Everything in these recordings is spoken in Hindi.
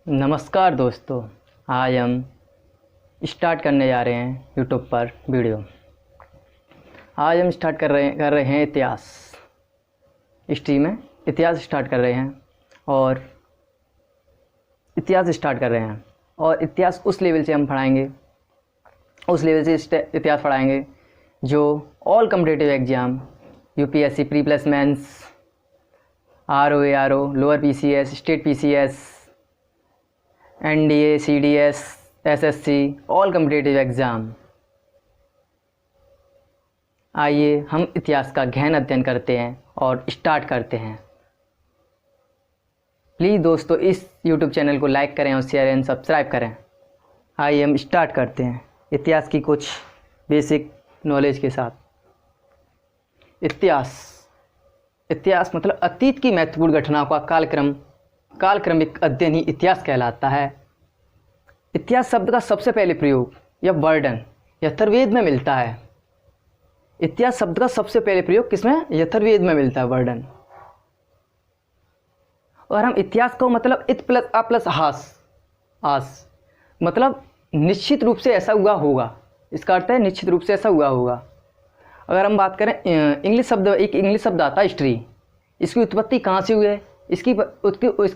नमस्कार दोस्तों, आज हम स्टार्ट करने जा रहे हैं यूट्यूब पर वीडियो। आज हम स्टार्ट कर रहे हैं इतिहास। हिस्ट्री में इतिहास स्टार्ट कर रहे हैं और इतिहास उस लेवल से हम पढ़ाएंगे, उस लेवल से इतिहास पढ़ाएंगे जो all competitive exam UPSC, pre plus mains, RO, ARO, lower PCS, state PCS, NDA, CDS, SSC, all competitive exam. आइए हम इतिहास का गहन अध्ययन करते हैं और स्टार्ट करते हैं। प्लीज़ दोस्तों इस यूट्यूब चैनल को लाइक करें और शेयर एंड सब्सक्राइब करें। आइए हम स्टार्ट करते हैं इतिहास की कुछ बेसिक नॉलेज के साथ। इतिहास मतलब अतीत की महत्वपूर्ण घटनाओं का कालक्रमिक अध्ययन ही इतिहास कहलाता है। इतिहास शब्द का सबसे पहले प्रयोग या वर्णन यजुर्वेद में मिलता है। इतिहास शब्द का सबसे पहले प्रयोग किसमें? यजुर्वेद में मिलता है वर्णन। और हम इतिहास को मतलब इत प्लस आ प्लस आस मतलब निश्चित रूप से ऐसा हुआ होगा, इसका अर्थ है निश्चित रूप से ऐसा हुआ होगा। अगर हम बात करें एक इंग्लिश शब्द आता है हिस्ट्री। इसकी उत्पत्ति कहाँ से हुई है? इसकी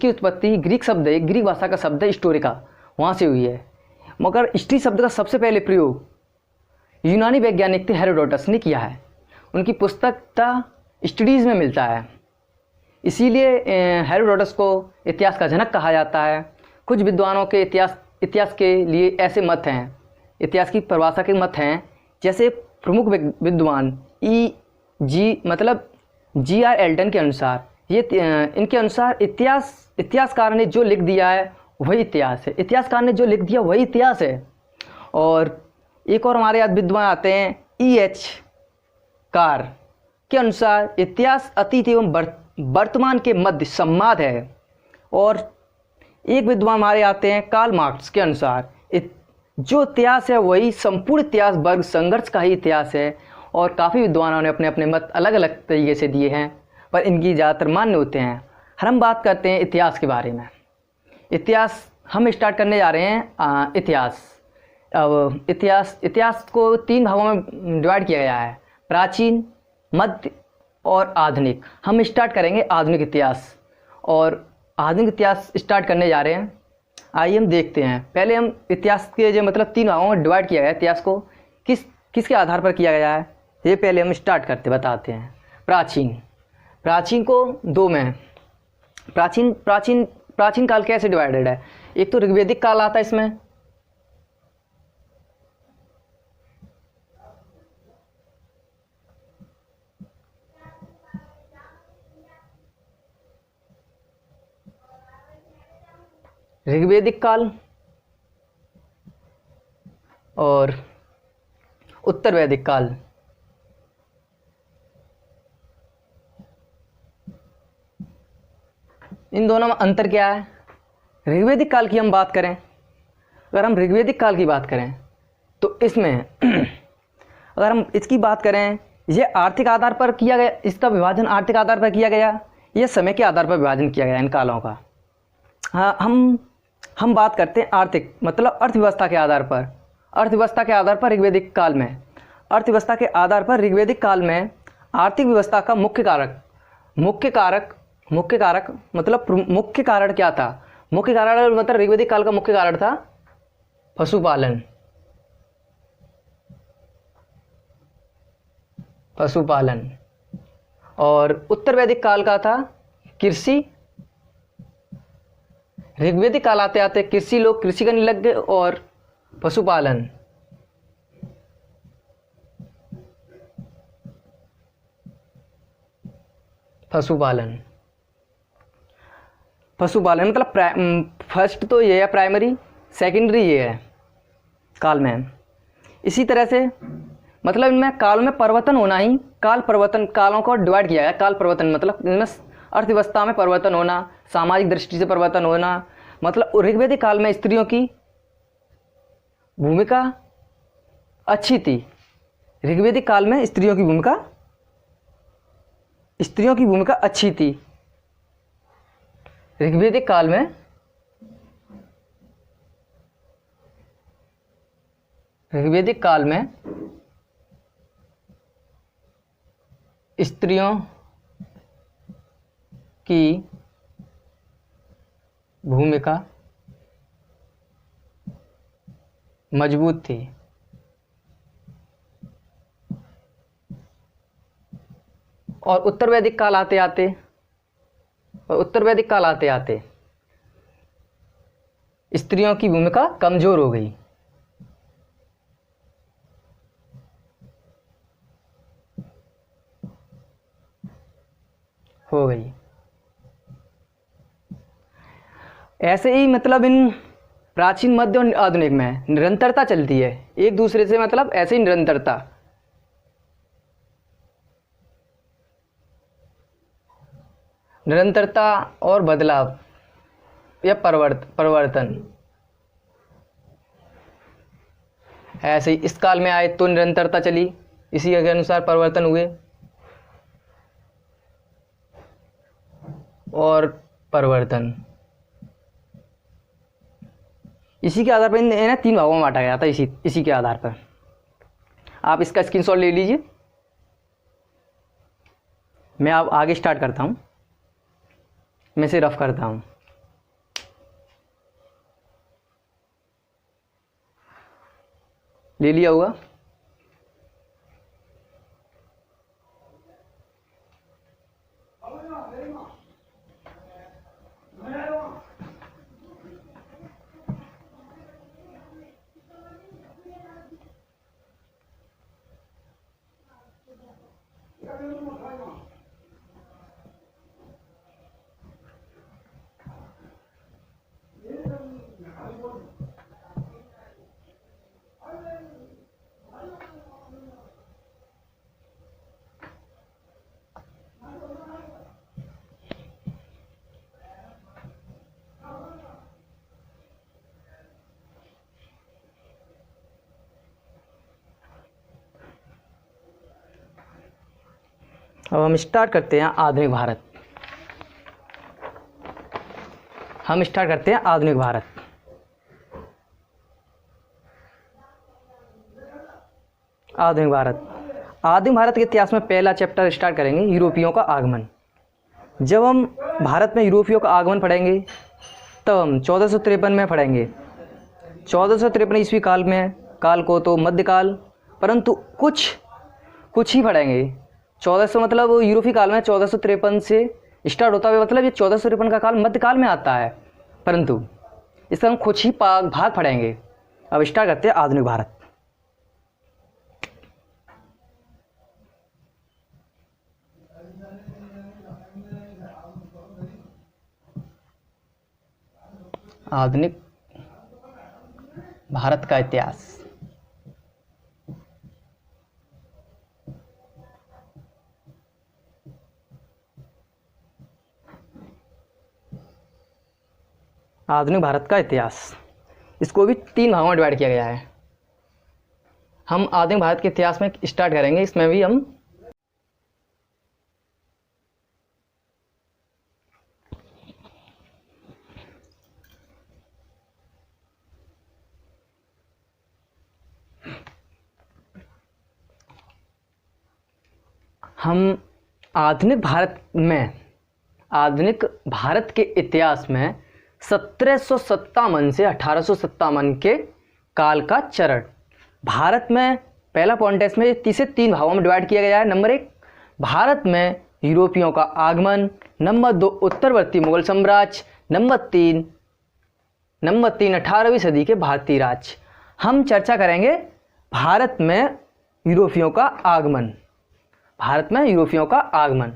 उत्पत्ति ग्रीक भाषा का शब्द है हिस्टोरिका, वहाँ से हुई है। मगर हिस्ट्री शब्द का सबसे पहले प्रयोग यूनानी वैज्ञानिक थे हेरोडोटस ने किया है। उनकी पुस्तक द स्टडीज़ में मिलता है। इसीलिए हेरोडोटस को इतिहास का जनक कहा जाता है। कुछ विद्वानों के इतिहास के लिए ऐसे मत हैं, इतिहास की परिभाषा के मत हैं, जैसे प्रमुख विद्वान जी.आर. एल्टन के अनुसार इनके अनुसार इतिहासकार ने जो लिख दिया है वही इतिहास है। इतिहासकार ने जो लिख दिया वही इतिहास है। और एक और हमारे यहाँ विद्वान आते हैं E.H. कार के अनुसार इतिहास अतीत एवं वर्तमान के मध्य संवाद है। और एक विद्वान हमारे आते हैं कार्ल मार्क्स के अनुसार जो इतिहास है वही संपूर्ण इतिहास वर्ग संघर्ष का ही इतिहास है। और काफ़ी विद्वानों ने अपने अपने मत अलग अलग तरीके से दिए हैं, पर इनकी ज़्यादातर मान्य होते हैं। हम बात करते हैं इतिहास के बारे में। इतिहास हम स्टार्ट करने जा रहे हैं इतिहास को 3 भागों में डिवाइड किया गया है, प्राचीन, मध्य और आधुनिक। हम स्टार्ट करेंगे आधुनिक इतिहास, और आधुनिक इतिहास स्टार्ट करने जा रहे हैं। आइए हम देखते हैं। पहले हम इतिहास के जो मतलब 3 भागों में डिवाइड किया गया है, इतिहास को किसके आधार पर किया गया है, ये पहले हम बताते हैं। प्राचीन को 2 में। प्राचीन काल कैसे डिवाइडेड है? एक तो ऋग्वेदिक काल आता है इसमें, ऋग्वेदिक काल और उत्तर वैदिक काल। इन दोनों में अंतर क्या है? ऋग्वेदिक काल की हम बात करें, अगर हम ऋग्वेदिक काल की बात करें तो इसमें अगर हम इसकी बात करें, ये आर्थिक आधार पर किया गया, इसका विभाजन आर्थिक आधार पर किया गया, ये समय के आधार पर विभाजन किया गया इन कालों का। हाँ, हम बात करते हैं आर्थिक मतलब अर्थव्यवस्था के आधार पर ऋग्वेदिक काल में। अर्थव्यवस्था के आधार पर ऋग्वेदिक काल में आर्थिक व्यवस्था का मुख्य कारण क्या था? मुख्य कारण मतलब ऋग्वेदिक काल का मुख्य कारण था पशुपालन। और उत्तर वैदिक काल का था कृषि। ऋग्वेदिक काल आते आते लोग कृषि करने लग गए और पशुपालन। मतलब फर्स्ट तो ये है प्राइमरी, सेकेंडरी ये है काल में। इसी तरह से मतलब इनमें काल में परिवर्तन होना ही कालों को डिवाइड किया गया। काल परिवर्तन मतलब इनमें अर्थव्यवस्था में परिवर्तन होना, सामाजिक दृष्टि से परिवर्तन होना। मतलब ऋग्वेदिक काल में स्त्रियों की भूमिका अच्छी थी। ऋग्वेदिक काल में स्त्रियों की भूमिका अच्छी थी। ऋग्वेदिक काल में ऋग्वैदिक काल में स्त्रियों की भूमिका मजबूत थी। और उत्तर वैदिक काल आते आते स्त्रियों की भूमिका कमजोर हो गई। ऐसे ही मतलब इन प्राचीन, मध्य और आधुनिक में निरंतरता चलती है एक दूसरे से, मतलब ऐसे ही निरंतरता और बदलाव या परिवर्तन ऐसे ही इस काल में आए तो निरंतरता चली, इसी के अनुसार परिवर्तन हुए और परिवर्तन इसी के आधार पर इन्हें 3 भागों में बांटा गया था। इसी के आधार पर आप इसका स्क्रीनशॉट ले लीजिए। मैं अब आगे स्टार्ट करता हूँ, मैं इसे रफ करता हूँ। ले लिया होगा। अब हम स्टार्ट करते हैं आधुनिक भारत। आधुनिक भारत के इतिहास में पहला चैप्टर स्टार्ट करेंगे, यूरोपियों का आगमन। जब हम भारत में यूरोपियों का आगमन पढ़ेंगे तब हम 1453 में पढ़ेंगे। 1453 ईस्वी काल को तो मध्यकाल, परंतु कुछ ही पढ़ेंगे। 1400 मतलब यूरोपीय काल में 1453 से स्टार्ट होता है, मतलब ये 1453 का काल मध्यकाल में आता है, परंतु इसका हम कुछ ही भाग पढ़ेंगे। अब स्टार्ट करते हैं आधुनिक भारत। आधुनिक भारत का इतिहास। आधुनिक भारत का इतिहास, इसको भी 3 भागों में डिवाइड किया गया है। हम आधुनिक भारत के इतिहास में स्टार्ट करेंगे। इसमें भी हम आधुनिक भारत के इतिहास में 1757 से 1857 के काल का चरण। भारत में पहला पॉइंट है, इसमें इसे 3 भागों में डिवाइड किया गया है। नंबर 1 भारत में यूरोपियों का आगमन, नंबर 2 उत्तरवर्ती मुगल साम्राज्य, नंबर 3 18वीं सदी के भारतीय राज्य। हम चर्चा करेंगे भारत में यूरोपियों का आगमन। भारत में यूरोपियों का आगमन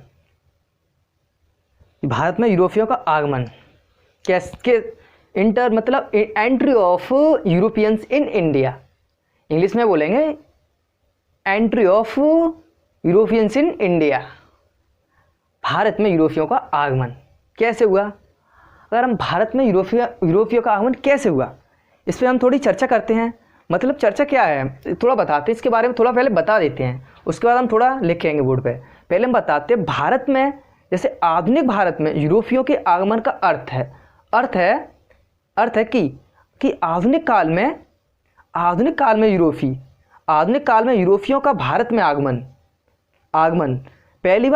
कैसे, मतलब entry of Europeans in India. English में बोलेंगे entry of Europeans in India. Bharat में यूरोपियों का आगमन कैसे हुआ? अगर हम भारत में यूरोपियों का आगमन कैसे हुआ, इस पर हम थोड़ी चर्चा करते हैं। मतलब चर्चा क्या है थोड़ा बताते हैं, इसके बारे में थोड़ा पहले बता देते हैं, उसके बाद हम थोड़ा लिखेंगे बोर्ड पे। पहले हम बताते हैं भारत में, जैसे आधुनिक भारत में यूरोपियों के आगमन का अर्थ है कि आधुनिक काल में आधुनिक काल में यूरोपियों का भारत में आगमन पहली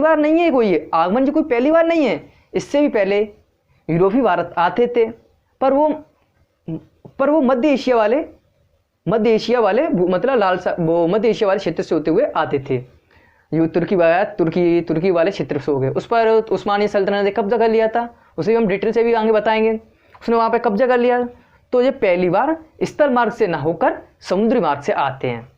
बार नहीं है कोई, ये आगमन जो कोई पहली बार नहीं है। इससे भी पहले यूरोपी भारत आते थे, पर वो मध्य एशिया वाले मतलब मध्य एशिया वाले क्षेत्र से होते हुए आते थे। ये तुर्की वाले क्षेत्र से हो गए। उस पर उस्मानी सल्तनत ने कब्जा कर लिया था, उसे हम डिटेल से भी आगे बताएंगे। उसने वहाँ पे कब्जा कर लिया। तो ये पहली बार स्थल मार्ग से ना होकर समुद्री मार्ग से आते हैं,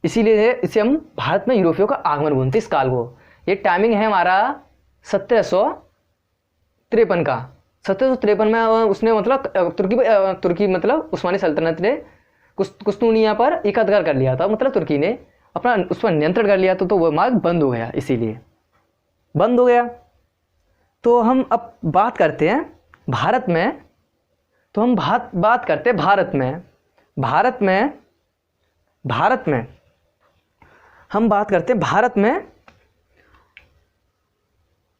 इसीलिए इसे हम भारत में यूरोपियों का आगमन बोलते हैं इस काल को। ये टाइमिंग है हमारा 1753 का। 1753 में उसने मतलब तुर्की मतलब उस्मानी सल्तनत ने कुस्तुनिया पर एकाधिकार कर लिया था, मतलब तुर्की ने अपना उस पर नियंत्रण कर लिया था। तो वह मार्ग बंद हो गया, इसीलिए बंद हो गया। तो हम अब बात करते हैं भारत में। तो हम बात करते हैं भारत में हम बात करते हैं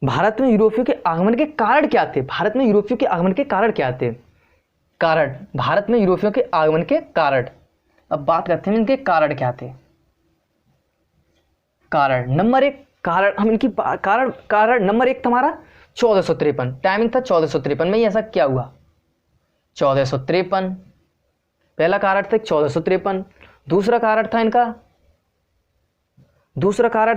भारत में यूरोपियों के आगमन के कारण क्या थे? भारत में यूरोपियों के आगमन के कारण क्या थे? भारत में यूरोपियों के आगमन के कारण। अब बात करते हैं इनके कारण क्या थे। कारण नंबर 1, हम इनकी कारण नंबर 1 था हमारा 1453। टाइमिंग था 1453 में ही ऐसा क्या हुआ? 1453 पहला कारण था 1453। दूसरा कारण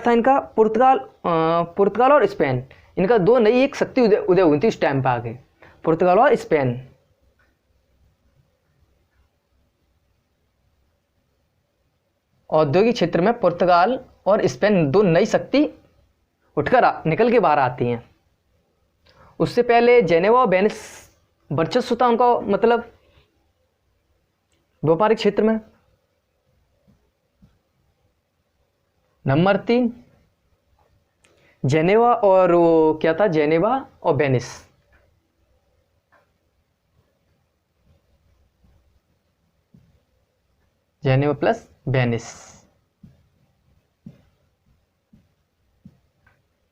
था इनका पुर्तगाल और स्पेन। इनका दो नई एक शक्ति उदय हुई थी उस टाइम पे आगे, पुर्तगाल और स्पेन। औद्योगिक क्षेत्र में पुर्तगाल और स्पेन दो नई शक्ति निकल के बाहर आती हैं। उससे पहले जेनेवा और वेनिस वर्चस्व था उनका, मतलब व्यापारिक क्षेत्र में। नंबर 3 जेनेवा और वो क्या था, जेनेवा और Venice. Geneva plus Venice.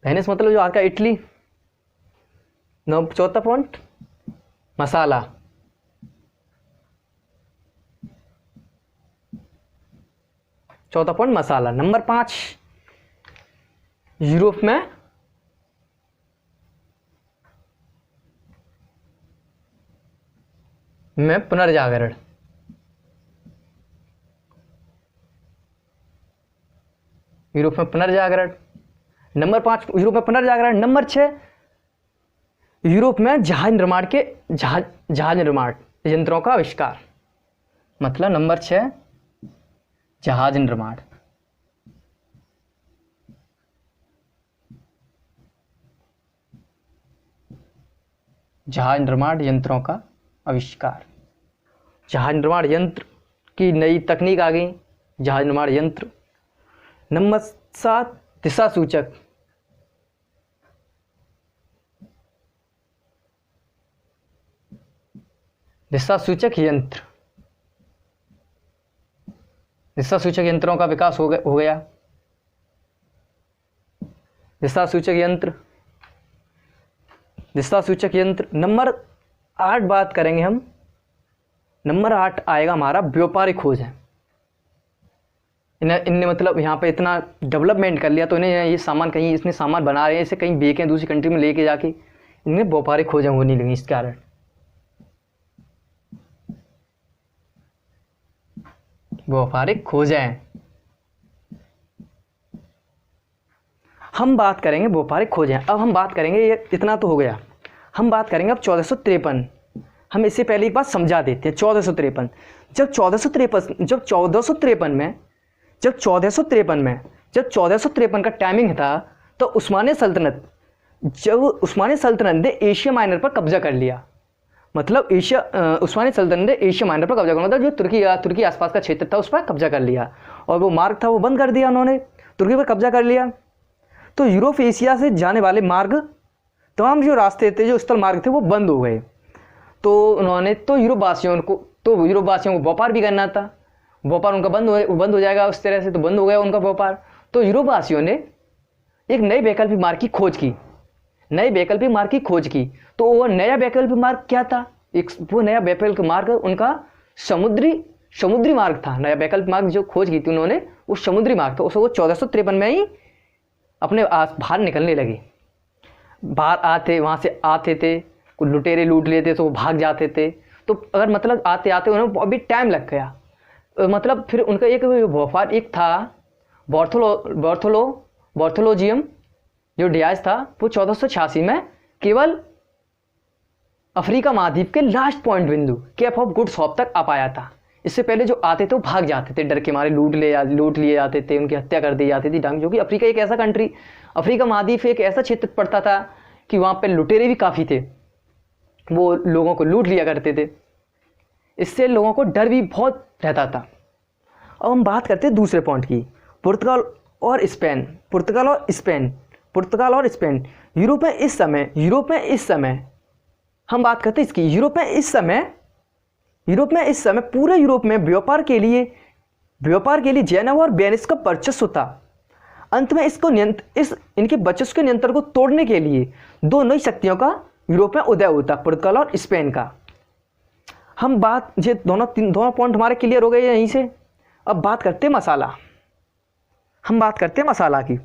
Venice मतलब जो आज का इटली। चौथा पॉइंट मसाला। नंबर 5 यूरोप में पुनर्जागरण। नंबर 5 यूरोप में पुनर्जागरण। नंबर 6 यूरोप में जहाज निर्माण यंत्रों का आविष्कार। मतलब नंबर 6 जहाज निर्माण। यंत्रों का आविष्कार। जहाज निर्माण यंत्र की नई तकनीक आ गई, जहाज निर्माण यंत्र। नंबर 7 दिशा सूचक। दिशा सूचक यंत्रों का विकास हो गया। दिशा सूचक यंत्र। नंबर 8 बात करेंगे हम। नंबर 8 आएगा हमारा व्यापारिक खोज है। इनने मतलब यहाँ पे इतना डेवलपमेंट कर लिया, तो इन्हें ये सामान कहीं इसने सामान बना रहे हैं, इसे कहीं बेचें दूसरी कंट्री में लेके जाके, इनमें व्यापारिक खोजें होने लगी इस कारण। व्यापारिक खोजें हम बात करेंगे व्यापारिक खोजें। अब हम बात करेंगे, ये इतना तो हो गया। हम बात करेंगे अब 1453। हम इससे पहले एक बात समझा देते हैं। 1453 जब 1453 का टाइमिंग था, तो उस्मानी सल्तनत ने एशिया माइनर पर कब्जा कर लिया। मतलब उस्मानी सल्तनत ने एशिया माइनर पर कब्जा कर, मतलब जो तुर्की आसपास का क्षेत्र था उस पर कब्जा कर लिया, और वो मार्ग था वो बंद कर दिया उन्होंने, तुर्की पर कब्जा कर लिया। तो यूरोप एशिया से जाने वाले मार्ग, तमाम जो रास्ते थे, जो स्थल मार्ग थे, वो बंद हो गए। तो उन्होंने यूरोप वासियों को व्यापार भी करना था। व्यापार उनका बंद हो जाएगा उस तरह से, तो बंद हो गया उनका व्यापार। तो यूरोप वासियों ने एक नई वैकल्पिक मार्ग की खोज की। तो वो नया वैकल्पिक मार्ग क्या था? वो नया वैकल्पिक मार्ग उनका समुद्री समुद्री मार्ग था, नया वैकल्पिक मार्ग जो खोज की थी उन्होंने, वो समुद्री मार्ग था। उसको 1453 में ही अपने बाहर निकलने लगे। बाहर आते, वहाँ से आते थे, कुछ लुटेरे लूट लेते तो वो भाग जाते थे। तो अगर मतलब आते आते उन्हें अभी टाइम लग गया, मतलब फिर उनका एक व्यापार एक था बॉर्थोलोजियम जो डियाज था, वो 1486 में केवल अफ्रीका महाद्वीप के लास्ट पॉइंट बिंदु केप ऑफ गुड होप तक आ पाया था। इससे पहले जो आते थे वो भाग जाते थे, डर के मारे लूट लिए जाते थे, उनकी हत्या कर दी जाती थी ढंग। जो कि अफ्रीका एक ऐसा कंट्री, अफ्रीका महाद्वीप एक ऐसा क्षेत्र पड़ता था कि वहाँ पे लुटेरे भी काफ़ी थे, वो लोगों को लूट लिया करते थे। इससे लोगों को डर भी बहुत रहता था। अब हम बात करते हैं दूसरे पॉइंट की, पुर्तगाल और स्पेन। पुर्तगाल और स्पेन यूरोप में इस समय हम बात करते हैं इसकी। यूरोप में इस समय पूरे यूरोप में व्यापार के लिए जेनेवा और वेनिस का वर्चस्व था। अंत में इनके वर्चस्व के नियंत्रण को तोड़ने के लिए दो नई शक्तियों का यूरोप में उदय होता, पुर्तगाल और स्पेन का। हम बात ये दोनों पॉइंट हमारे क्लियर हो गए यहीं से। अब बात करते हैं मसाला। हम बात करते हैं मसाला की। ये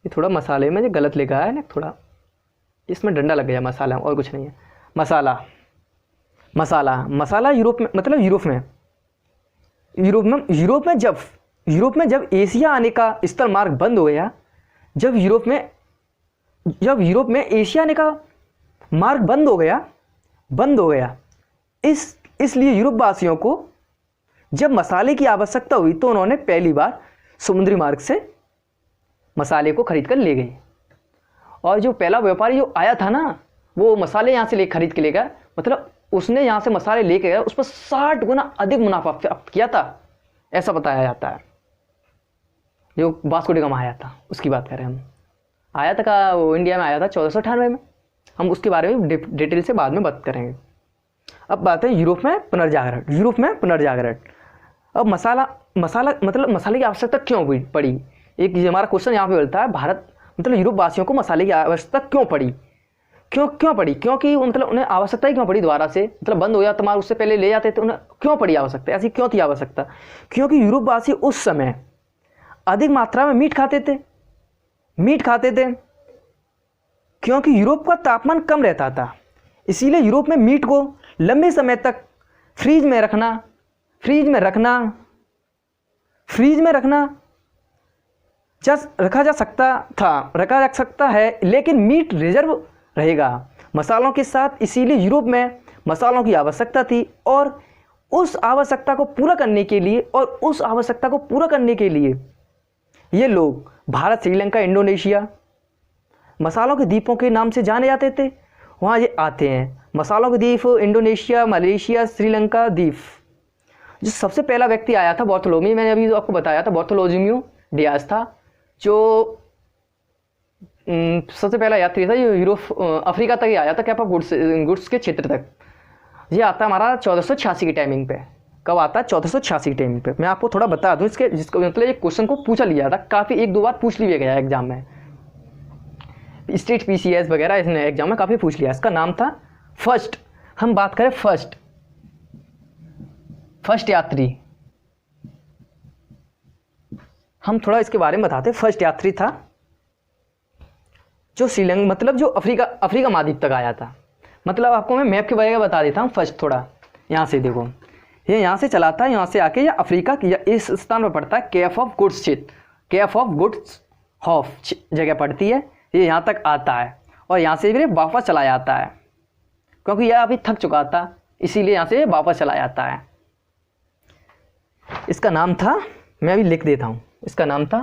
थोड़ा मसाले में जो गलत लिखा है ना, थोड़ा इसमें डंडा लग गया, मसाला और कुछ नहीं है। मसाला यूरोप में, मतलब यूरोप में जब एशिया आने का स्थल मार्ग बंद हो गया, जब यूरोप में एशिया आने का मार्ग बंद हो गया, इसलिए यूरोप वासियों को जब मसाले की आवश्यकता हुई तो उन्होंने पहली बार समुद्री मार्ग से मसाले को खरीद कर ले गए। और जो पहला व्यापारी जो आया था ना, वो मसाले यहाँ से खरीद के ले गया, मतलब उसने यहाँ से मसाले लेके गया, उस पर 60 गुना अधिक मुनाफा प्राप्त किया था, ऐसा बताया जाता है। जो वास्को डी गामा आया था उसकी बात करें हम, आया था वो इंडिया में आया था 1498 में। हम उसके बारे में डिटेल से बाद में बात करेंगे। अब बात है यूरोप में पुनर्जागरण। अब मसाला मतलब मसाले की आवश्यकता क्यों पड़ी, एक हमारा क्वेश्चन यहाँ पे बोलता है, भारत मतलब यूरोप वासियों को मसाले की आवश्यकता क्यों पड़ी, क्योंकि मतलब उन्हें आवश्यकता ही क्यों पड़ी दोबारा से, मतलब बंद हो जाता मार्ग, उससे पहले ले जाते थे, उन्हें क्यों पड़ी आवश्यकता, ऐसी क्यों थी आवश्यकता? क्योंकि यूरोप वासी उस समय अधिक मात्रा में मीट खाते थे, क्योंकि यूरोप का तापमान कम रहता था। इसीलिए यूरोप में मीट को लंबे समय तक फ्रीज में रखा जा सकता है, लेकिन मीट रिजर्व रहेगा मसालों के साथ। इसीलिए यूरोप में मसालों की आवश्यकता थी, और उस आवश्यकता को पूरा करने के लिए ये लोग भारत, श्रीलंका, इंडोनेशिया मसालों के द्वीपों के नाम से जाने जाते थे, वहाँ ये आते हैं। मसालों के द्वीप इंडोनेशिया, मलेशिया, श्रीलंका द्वीप। जो सबसे पहला व्यक्ति आया था बार्थोलोम्यू, मैंने अभी आपको बताया था, बार्थोलोम्यू डियाज था, जो सबसे पहला यात्री था, जो अफ्रीका तक ही आया था, कैप ऑफ गुड्स के क्षेत्र तक। ये आता है हमारा 1486 की टाइमिंग पे। कब आता है? 1486 की टाइमिंग पे। मैं आपको थोड़ा बता दूं जिसको मतलब ये क्वेश्चन को पूछा लिया था, काफ़ी 1-2 बार पूछ लिया गया एग्जाम में, स्टेट PCS वगैरह इसने एग्जाम में काफ़ी पूछ लिया। इसका नाम था फर्स्ट। हम बात करें फर्स्ट यात्री, हम थोड़ा इसके बारे में बताते हैं। फर्स्ट यात्री था जो श्रीलंका, मतलब जो अफ्रीका महाद्वीप तक आया था। मतलब आपको मैं मैप के बारे में बता देता हूँ। फर्स्ट थोड़ा यहाँ से देखो, ये यहाँ से चला था, यहाँ से आके या अफ्रीका या इस स्थान पर पड़ता है, केप ऑफ गुड्स क्षेत्र, केप ऑफ गुड्स हॉफ जगह पड़ती है। ये यहाँ तक आता है और यहाँ से फिर वापस चला जाता है, क्योंकि यह अभी थक चुका था, इसीलिए यहाँ से वापस चला जाता है। इसका नाम था, मैं अभी लिख देता हूँ, इसका नाम था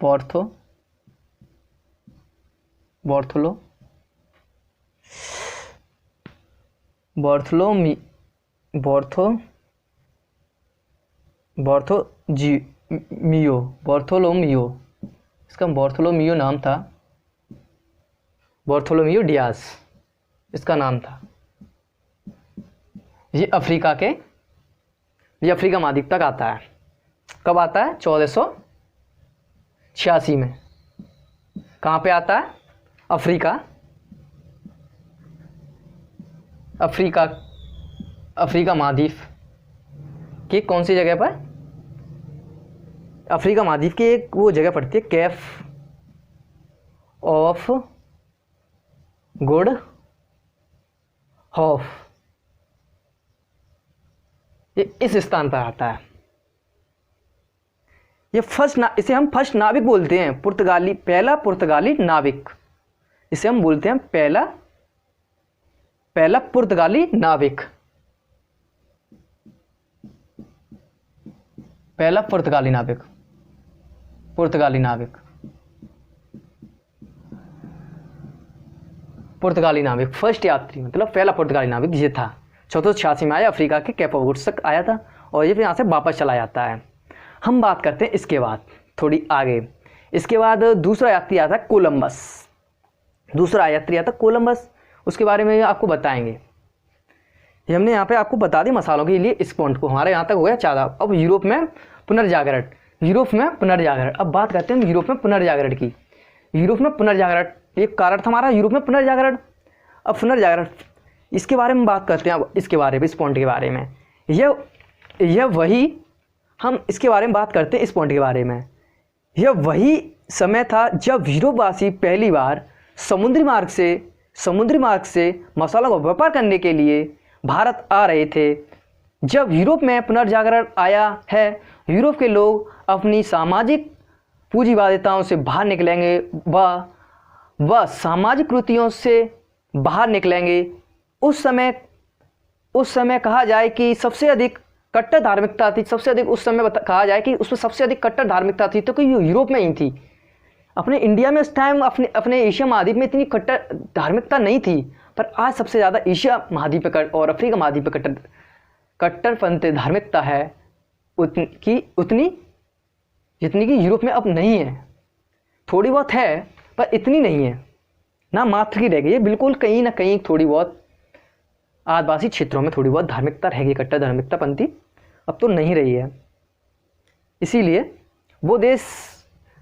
बार्थोलोमियो। इसका बार्थोलोमियो नाम था, बार्थोलोमियो डियाज इसका नाम था। ये अफ्रीका महाद्वीप तक आता है। कब आता है? 1486 में। कहाँ पे आता है? अफ्रीका, अफ्रीका, अफ्रीका महाद्वीप की कौन सी जगह पर? अफ्रीका महाद्वीप की एक वो जगह पड़ती है कैप ऑफ गुड होप, ये इस स्थान पर आता है। ये इसे हम फर्स्ट नाविक बोलते हैं, पुर्तगाली, पहला पुर्तगाली नाविक, इसे हम बोलते हैं पहला पुर्तगाली नाविक, पहला पुर्तगाली नाविक, पुर्तगाली नाविक, पुर्तगाली नाविक, फर्स्ट यात्री मतलब पहला पुर्तगाली नाविक ये था। 1486 में आया, अफ्रीका के कैप ऑफ गुड तक आया था और ये फिर यहाँ से वापस चला जाता है। हम बात करते हैं इसके बाद थोड़ी आगे। इसके बाद दूसरा यात्री आता है कोलंबस, दूसरा यात्री आता है कोलंबस, उसके बारे में आपको बताएंगे। ये हमने यहाँ पे आपको बता दी मसालों के लिए इस पॉइंट को। हमारे यहाँ तक हो गया 14। अब यूरोप में पुनर्जागरण, यूरोप में पुनर्जागरण। अब बात करते हैं यूरोप में पुनर्जागरण की। यूरोप में पुनर्जागरण एक कारण था हमारा यूरोप में पुनर्जागरण। अब पुनर्जागरण इसके बारे में बात करते हैं। अब इसके बारे में, इस पॉइंट के बारे में, यह वही, हम इसके बारे में बात करते हैं इस पॉइंट के बारे में। यह वही समय था जब यूरोपवासी पहली बार समुद्री मार्ग से मसालों का व्यापार करने के लिए भारत आ रहे थे। जब यूरोप में पुनर्जागरण आया है, यूरोप के लोग अपनी सामाजिक पूंजीवादिताओं से बाहर निकलेंगे, वह सामाजिक कृतियों से बाहर निकलेंगे। उस समय कहा जाए कि सबसे अधिक कट्टर धार्मिकता थी, सबसे अधिक उस समय कहा जाए कि उसमें सबसे अधिक कट्टर धार्मिकता थी तो कि यूरोप में ही थी। अपने इंडिया में उस टाइम अपने एशिया महाद्वीप में इतनी कट्टर धार्मिकता नहीं थी, पर आज सबसे ज़्यादा एशिया महाद्वीप पे और अफ्रीका महाद्वीप पे कट्टरपंथी धार्मिकता है उतनी जितनी कि यूरोप में अब नहीं है। थोड़ी बहुत है पर इतनी नहीं है, ना मात्र की रह गई है, बिल्कुल कहीं ना कहीं थोड़ी बहुत आदिवासी क्षेत्रों में थोड़ी बहुत धार्मिकता रह गई, कट्टर धार्मिकता पंथी अब तो नहीं रही है। इसीलिए वो देश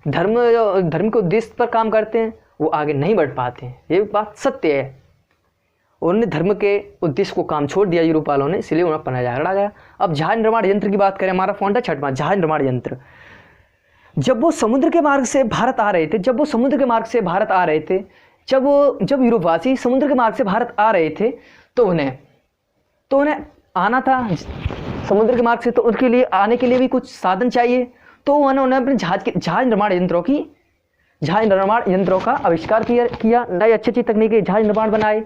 धर्म के उद्देश्य पर काम करते हैं, वो आगे नहीं बढ़ पाते हैं, ये बात सत्य है। उन्होंने धर्म के उद्देश्य को काम छोड़ दिया यूरोप वालों ने, इसलिए उन्हें पुनर्जागरण आ गया। अब जहाज निर्माण यंत्र की बात करें, हमारा पॉइंट है 6वां, जहाज निर्माण यंत्र। जब वो समुद्र के मार्ग से भारत आ रहे थे, जब यूरोपवासी समुद्र के मार्ग से भारत आ रहे थे तो उन्हें आना था समुद्र के मार्ग से, तो उनके लिए आने के लिए भी कुछ साधन चाहिए। तो उन्होंने अपने जहाज निर्माण यंत्रों का आविष्कार किया, नई अच्छी तकनीकी जहाज निर्माण बनाए।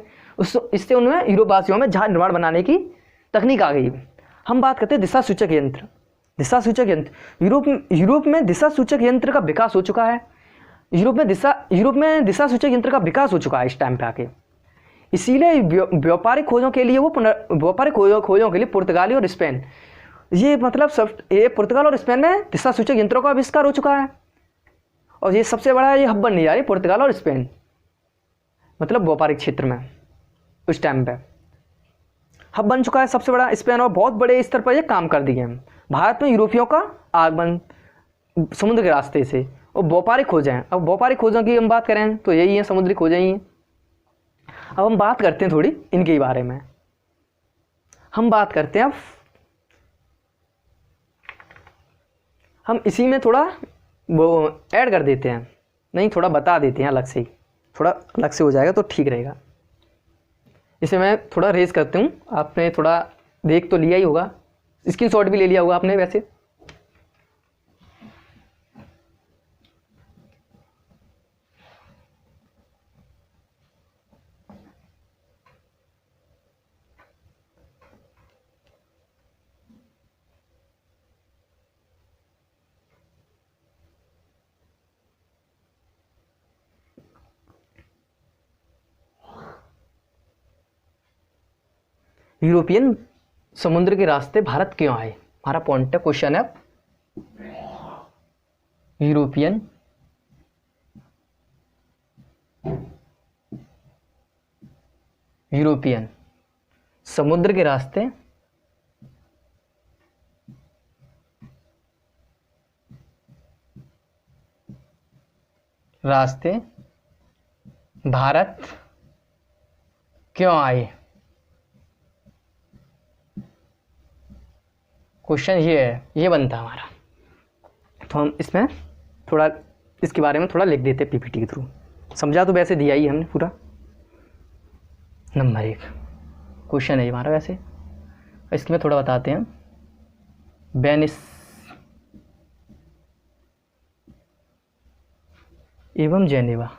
इससे उन्हें यूरोपवासियों में जहाज निर्माण बनाने की तकनीक आ गई। हम बात करते हैं दिशा सूचक यंत्र। यूरोप में दिशा सूचक यंत्र का विकास हो चुका है। यूरोप में दिशा सूचक यंत्र का विकास हो चुका है इस टाइम पे आके। इसीलिए व्यापारिक खोजों के लिए पुर्तगाली और स्पेन, ये मतलब ये पुर्तगाल और स्पेन में दिशा सूचक यंत्रों का आविष्कार हो चुका है। और ये सबसे बड़ा ये हब बन जा रही पुर्तगाल और स्पेन, मतलब व्यापारिक क्षेत्र में उस टाइम पे हब बन चुका है सबसे बड़ा स्पेन, और बहुत बड़े स्तर पर ये काम कर दिए हैं। भारत में यूरोपियों का आगमन समुद्र के रास्ते से और व्यापारिक खोजें हैं। अब व्यापारिक खोजों की हम बात करें तो यही है, समुद्री खोजें ही हैं। अब हम बात करते हैं थोड़ी इनके बारे में। हम बात करते हैं, हम इसी में थोड़ा वो ऐड कर देते हैं, नहीं थोड़ा बता देते हैं अलग से ही, थोड़ा अलग से हो जाएगा तो ठीक रहेगा। इसे मैं थोड़ा रेज करती हूँ, आपने थोड़ा देख तो लिया ही होगा, स्क्रीनशॉट भी ले लिया होगा आपने वैसे। यूरोपियन समुद्र के रास्ते भारत क्यों आए, हमारा पॉइंट है, क्वेश्चन है। यूरोपियन समुद्र के रास्ते भारत क्यों आए? क्वेश्चन ये है, ये बनता है हमारा। तो हम इसमें थोड़ा इसके बारे में थोड़ा लिख देते पीपीटी के थ्रू। समझा तो वैसे दिया ही हमने पूरा। नंबर 1 क्वेश्चन है हमारा, वैसे इसमें थोड़ा बताते हैं। वेनिस एवं जेनेवा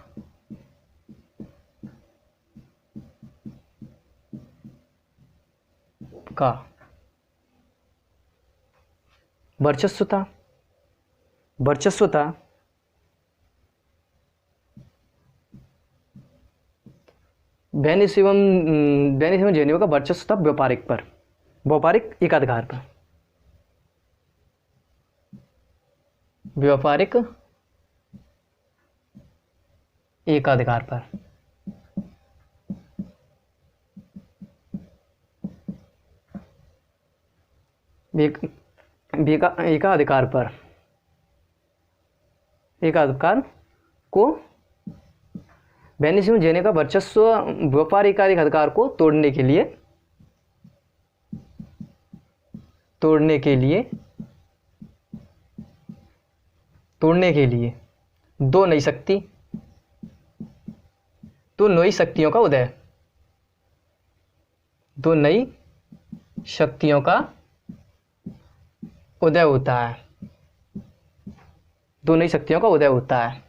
का वर्चस्व था वेनिस एवं जेनेवा का वर्चस्व था व्यापारिक एकाधिकार पर। व्यापारिक एकाधिकार पर। एकाधिकार को वेनिस एवं जेनेवा का वर्चस्व व्यापारिक अधिकार को तोड़ने के लिए दो नई शक्तियों का उदय। दो नई शक्तियों का उदय होता है। दो नई शक्तियों का उदय होता है।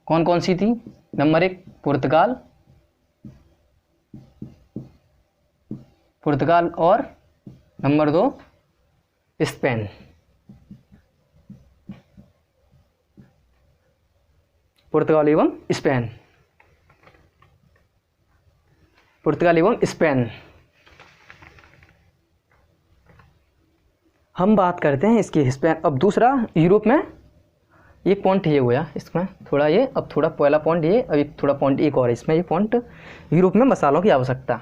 कौन कौन सी थी? नंबर 1 पुर्तगाल और नंबर 2 स्पेन। पुर्तगाल एवं स्पेन। हम बात करते हैं इसकी स्पेन। अब दूसरा यूरोप में एक पॉइंट ये हुआ इसमें थोड़ा ये, अब थोड़ा पहला पॉइंट ये, अब एक थोड़ा पॉइंट एक और इसमें, ये पॉइंट यूरोप में मसालों की आवश्यकता।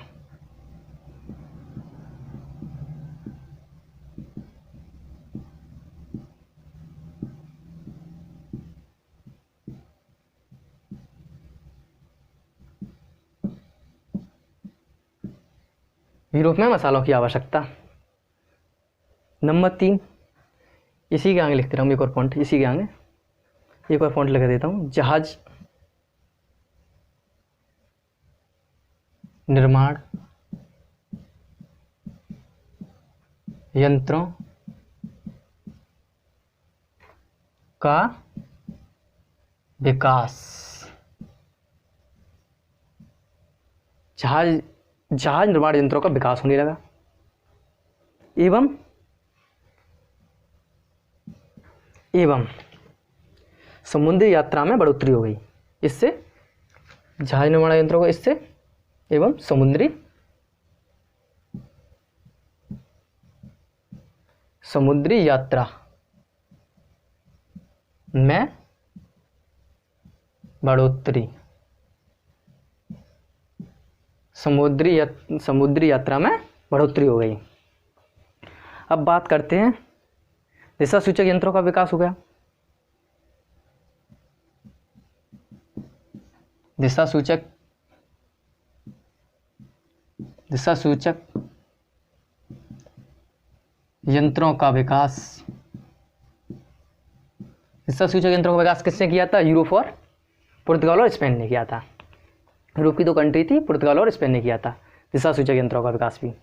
यूरोप में मसालों की आवश्यकता। नंबर 3 इसी के आगे लिखते रहूँ, एक और पॉइंट इसी के आगे एक और पॉइंट लगा देता हूँ। जहाज निर्माण यंत्रों का विकास। जहाज निर्माण यंत्रों का विकास होने लगा एवं समुद्री यात्रा में बढ़ोतरी हो गई। इससे जहाज निर्माण यंत्रों को इससे एवं समुद्री यात्रा में बढ़ोतरी। समुद्री यात्रा में बढ़ोतरी हो गई। अब बात करते हैं दिशा सूचक यंत्रों का विकास हो गया। दिशा सूचक यंत्रों का विकास। दिशा सूचक यंत्रों का विकास किसने किया था? यूरोप और पुर्तगाल और स्पेन ने किया था। यूरोप की 2 कंट्री थी, पुर्तगाल और स्पेन ने किया था दिशा सूचक यंत्रों का विकास भी।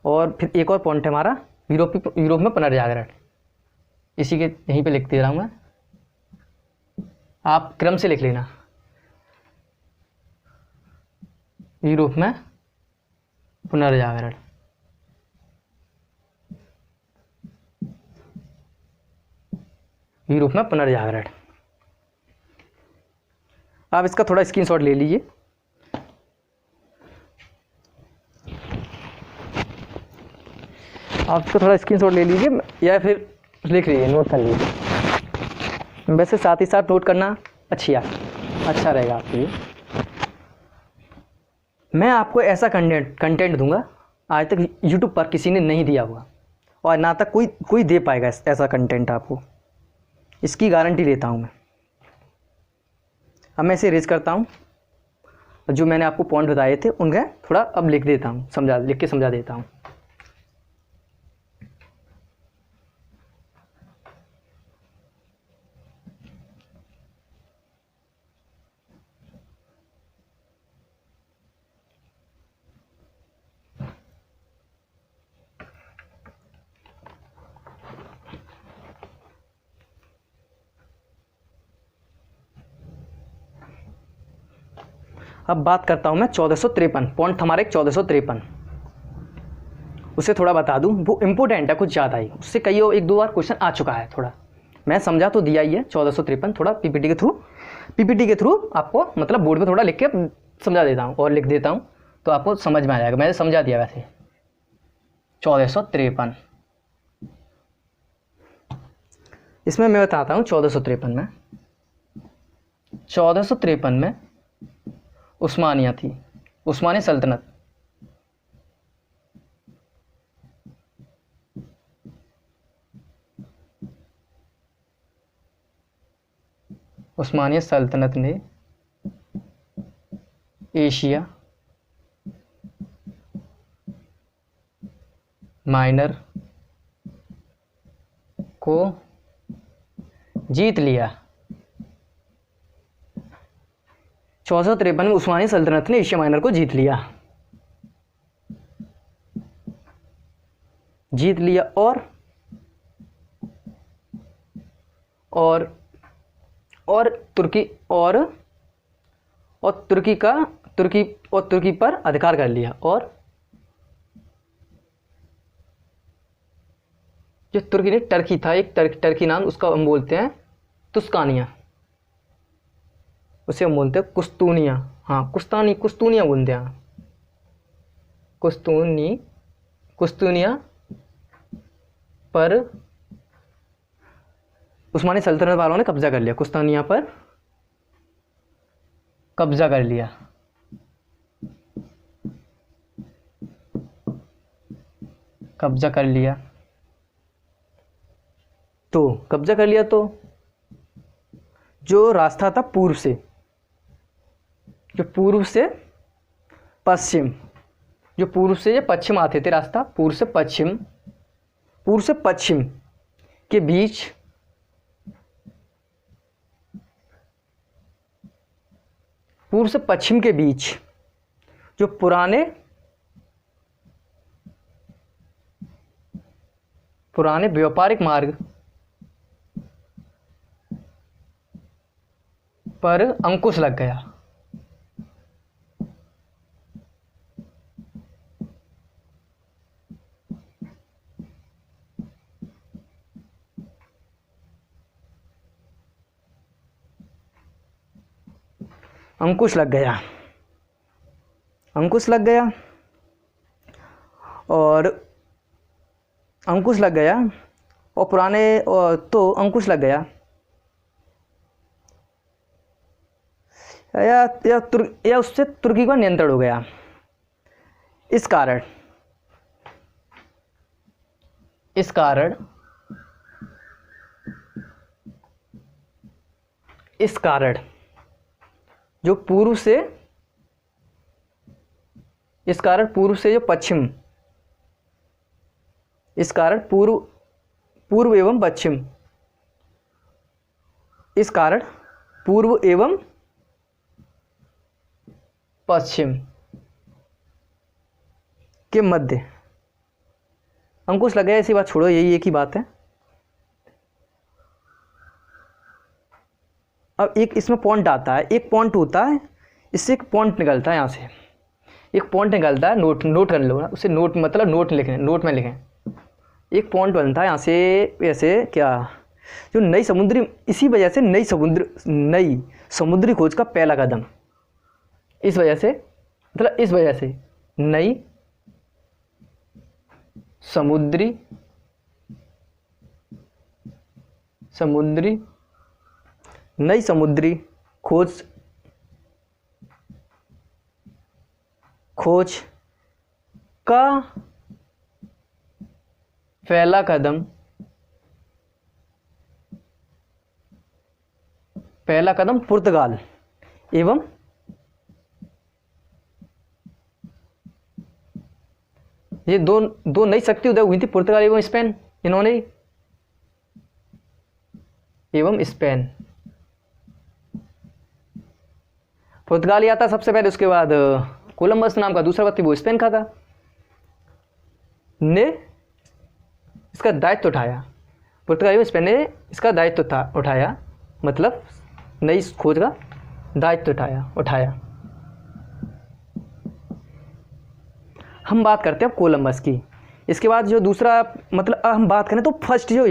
और फिर एक और पॉइंट है हमारा यूरोप में पुनर्जागरण। इसी के यहीं पे लिखते रहा हूँ मैं, आप क्रम से लिख लेना। यूरोप में पुनर्जागरण। यूरोप में पुनर्जागरण। आप इसका थोड़ा स्क्रीनशॉट ले लीजिए। आप इसका थोड़ा स्क्रीनशॉट ले लीजिए या फिर लिख लीजिए, नोट कर लीजिए। वैसे साथ ही साथ नोट करना अच्छा रहेगा आपके लिए। मैं आपको ऐसा कंटेंट दूंगा आज तक यूट्यूब पर किसी ने नहीं दिया होगा, और ना तक कोई दे पाएगा ऐसा कंटेंट आपको। इसकी गारंटी लेता हूँ मैं। अब मैं इसे रेज करता हूँ, जो मैंने आपको पॉइंट बताए थे उनका थोड़ा अब लिख देता हूँ, लिख के समझा देता हूँ। अब बात करता हूँ मैं 1453, पॉइंट हमारे 1453, उसे थोड़ा बता दूँ, वो इम्पोर्टेंट है कुछ ज़्यादा ही, उससे कई एक दो बार क्वेश्चन आ चुका है, थोड़ा मैं समझा तो दिया ही है। 1453 थोड़ा पीपीटी के थ्रू आपको मतलब बोर्ड पे थोड़ा लिख के समझा देता हूँ और लिख देता हूँ, तो आपको समझ में आ जाएगा। मैंने समझा दिया वैसे। 1453 इसमें मैं बताता हूँ। 1453 में उस्मानिया थी, उस्मानी सल्तनत। उस्मानिया सल्तनत ने एशिया माइनर को जीत लिया। 1453 में उस्मानी सल्तनत ने एशिया माइनर को जीत लिया और तुर्की पर अधिकार कर लिया। और जो तुर्की ने टर्की था, एक टर्की नाम उसका हम बोलते हैं तुस्कानिया, उसे हम बोलते हैं कुस्तूनिया। हाँ, कुस्तूनिया बोलते हैं, कुस्तूनिया पर उस्मानी सल्तनत वालों ने कब्जा कर लिया। कुस्तूनिया पर कब्जा कर लिया। तो जो रास्ता था पूर्व से पश्चिम, जो पूर्व से ये पश्चिम आते थे, रास्ता पूर्व से पश्चिम के बीच जो पुराने व्यापारिक मार्ग पर अंकुश लग गया। अंकुश लग गया और अंकुश लग गया या उससे तुर्की का नियंत्रण हो गया। इस कारण जो पूर्व से जो पश्चिम, इस कारण पूर्व एवं पश्चिम के मध्य अंकुश लग गया। ऐसी बात छोड़ो, यही एक ही बात है। अब एक इसमें पॉइंट आता है, एक पॉइंट होता है, इससे एक पॉइंट निकलता है, यहाँ से एक पॉइंट निकलता है। नोट कर लो ना उसे, नोट मतलब नोट में लिखें। एक पॉइंट बनता है यहाँ से ऐसे, क्या जो नई समुद्री, इसी वजह से नई समुद्री खोज का पहला कदम, इस वजह से नई समुद्री खोज का पहला कदम पुर्तगाल एवं ये दो नई शक्ति उदय हुई थी, पुर्तगाल एवं स्पेन, इन्होंने एवं स्पेन। पुर्तगाल आता सबसे पहले, उसके बाद कोलंबस नाम का दूसरा व्यक्ति वो स्पेन का था, ने इसका दायित्व उठाया। पुर्तगाल एवं स्पेन ने इसका दायित्व उठाया, मतलब नई खोज का दायित्व उठाया। हम बात करते हैं अब कोलंबस की। इसके बाद जो दूसरा, मतलब हम बात करें तो फर्स्ट जो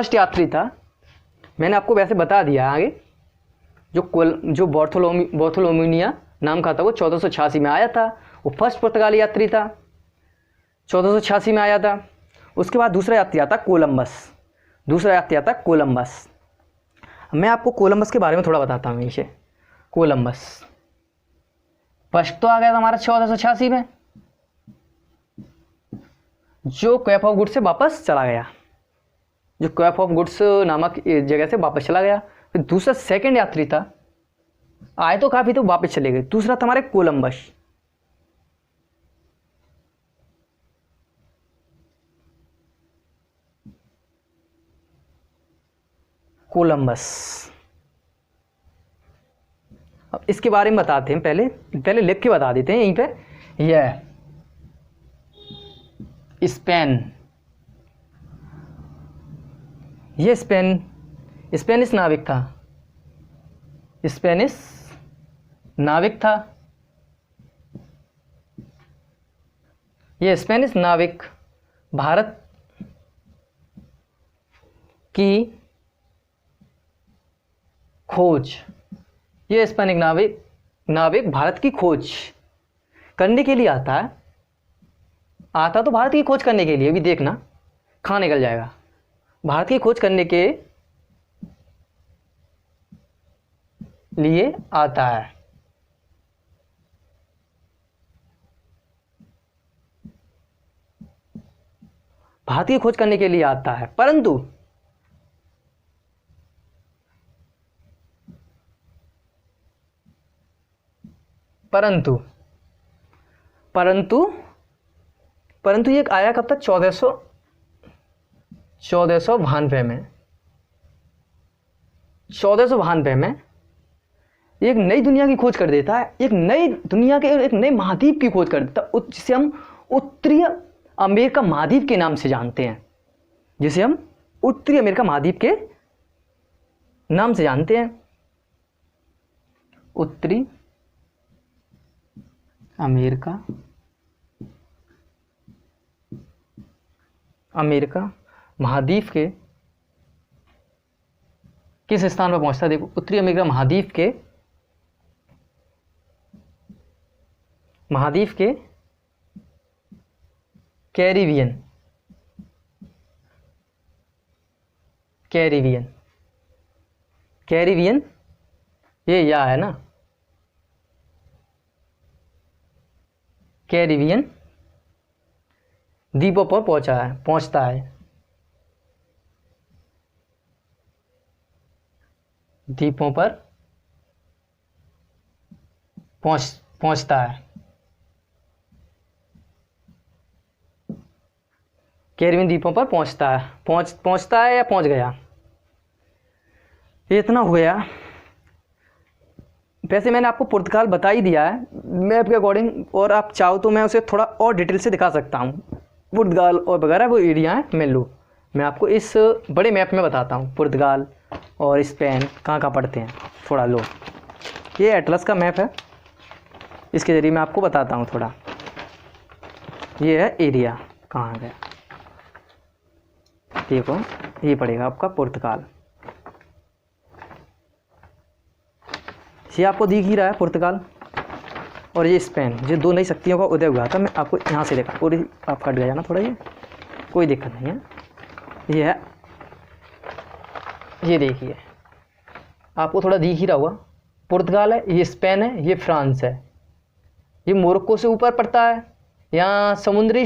यात्री था, मैंने आपको वैसे बता दिया आगे, जो बार्थोलोमिनिया नाम का था वो 1486 में आया था, वो फर्स्ट पुर्तगाली यात्री था, 1486 में आया था। उसके बाद दूसरा यात्री आता कोलंबस। मैं आपको कोलंबस के बारे में थोड़ा बताता हूँ। इसे कोलंबस फर्स्ट तो आ गया था हमारा 1486 में, जो केप ऑफ गुड्स से वापस चला गया, जो केप ऑफ गुड्स नामक जगह से वापस चला गया। फिर दूसरा सेकंड यात्री था, आए तो काफ़ी तो वापस चले गए। दूसरा था हमारे कोलंबस। अब इसके बारे में बताते हैं, पहले लिख के बता देते हैं यहीं पे। यह स्पेनिश नाविक था, ये स्पेनिश नाविक भारत की खोज, ये स्पेनिश नाविक भारत की खोज करने के लिए आता तो भारत की खोज करने के लिए, भी देखना कहाँ निकल जाएगा, भारत की खोज करने के लिए आता है। भारत की खोज करने के लिए आता है, परंतु ये आया कब तक? 1492 में। 1492 में एक नई दुनिया की खोज कर देता है, एक नए महाद्वीप की खोज कर देता है, जिसे हम उत्तरी अमेरिका महाद्वीप के नाम से जानते हैं, उत्तरी अमेरिका महाद्वीप के किस स्थान पर पहुंचता है? देखो, उत्तरी अमेरिका महाद्वीप के कैरिबियन ये या है ना, कैरिबियन द्वीपों पर पहुंचता है। द्वीपों पर पहुंचता है, कैरिबियन द्वीपों पर पहुंचता है या पहुंच गया, ये इतना हो गया। वैसे मैंने आपको पुर्तगाल बता ही दिया है मैप के अकॉर्डिंग, और आप चाहो तो मैं उसे थोड़ा और डिटेल से दिखा सकता हूँ। पुर्तगाल और वगैरह वो एरिया है, मैं आपको इस बड़े मैप में बताता हूँ पुर्तगाल और स्पेन कहाँ पड़ते हैं। थोड़ा लो, ये एटलस का मैप है, इसके ज़रिए मैं आपको बताता हूँ थोड़ा। ये है एरिया कहाँ गया, देखो ये पड़ेगा आपका पुर्तगाल, ये आपको दिख ही रहा है पुर्तगाल, और ये स्पेन, ये दो नई शक्तियों का उदय हुआ था। मैं आपको यहाँ से देखा, और आप कट गया ना थोड़ा, ये कोई दिक्कत नहीं है। ये है, ये देखिए आपको थोड़ा दिख ही रहा होगा, पुर्तगाल है, ये स्पेन है, ये फ्रांस है, ये मोरक्को से ऊपर पड़ता है, यहाँ समुद्री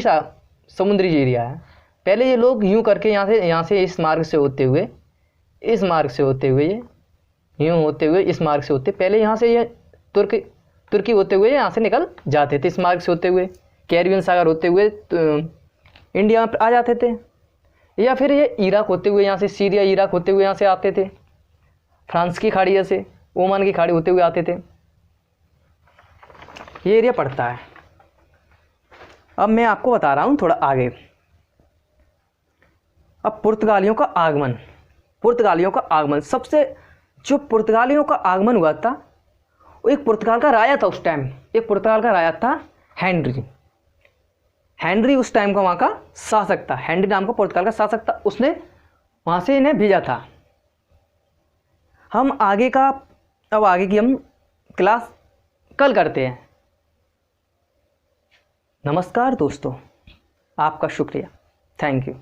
एरिया है। पहले ये लोग यूँ करके यहाँ से इस मार्ग से होते हुए ये यूँ होते हुए इस मार्ग से होते, पहले यहाँ से ये तुर्की होते हुए यहाँ से निकल जाते थे, इस मार्ग से होते हुए कैरिबियन सागर होते हुए तो इंडिया में आ जाते थे, या फिर ये इराक होते हुए यहाँ से सीरिया इराक होते हुए यहाँ से आते थे, फ्रांस की खाड़ी से ओमान की खाड़ी होते हुए आते थे। ये एरिया पड़ता है। अब मैं आपको बता रहा हूँ थोड़ा आगे। अब पुर्तगालियों का आगमन सबसे, जो पुर्तगालियों का आगमन हुआ था वो एक पुर्तगाल का राजा था उस टाइम, एक पुर्तगाल का राजा था हेनरी उस टाइम का वहाँ का शासक था, हेनरी नाम का पुर्तगाल का शासक था, उसने वहाँ से इन्हें भेजा था। अब आगे की हम क्लास कल करते हैं। नमस्कार दोस्तों, आपका शुक्रिया, थैंक यू।